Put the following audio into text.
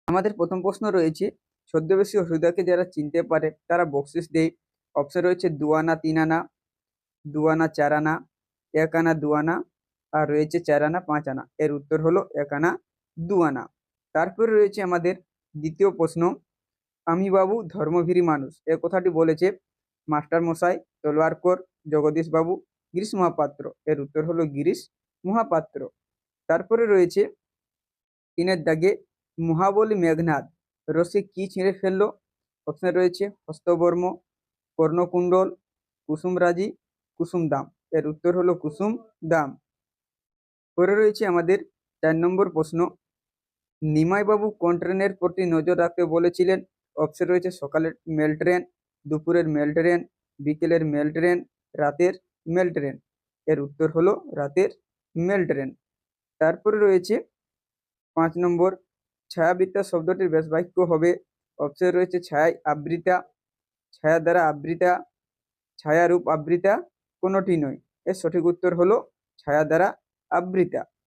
আমাদের প্রথম প্রশ্ন রয়েছে, ছদ্মবেশী হৃদয়কে যারা চিনতে পারে তারা বকশিস দেয়। অপশন রয়েছে 2 আনা, 3 আনা, 2 আনা, 4 আনা, 1 আনা, 2 আনা, আর রয়েছে 4 আনা, 5 আনা। এর উত্তর হলো 1 আনা, 2 আনা। তারপরে রয়েছে আমাদের দ্বিতীয় প্রশ্ন, আমি বাবু ধর্মভীরী মানুষ, এ কথাটি বলেছে মাস্টার মশাই, তলোয়ার কর, জগদীশ বাবু, গিরিশ মহাপাত্র। এর উত্তর হলো গিরিশ মহাপাত্র। তারপরে রয়েছে তিনের দাগে, মহাবলী মেঘনাদ রসে কি ছিঁড়ে ফেললো? অপশন রয়েছে হস্তবর্ম, কর্ণকুণ্ডল, কুসুমরাজি, কুসুম দাম। এর উত্তর হলো কুসুম দাম। পরে রয়েছে আমাদের 4 নম্বর প্রশ্ন, নিমাইবাবু কোন ট্রেনের প্রতি নজর রাখতে বলেছিলেন? অপশন রয়েছে সকালের মেল ট্রেন, দুপুরের মেল ট্রেন, বিকেলের মেল ট্রেন, রাতের মেল ট্রেন। এর উত্তর হলো রাতের মেল ট্রেন। তারপরে রয়েছে 5 নম্বর, ছায়াবৃত্তা শব্দটির ব্যাস বাক্য হবে। অপশন রয়েছে ছায়ায় আবৃতা, ছায়া দ্বারা আবৃতা, ছায়ারূপ আবৃতা, কোনোটি নয়। এর সঠিক উত্তর হলো ছায়া দ্বারা আবৃতা।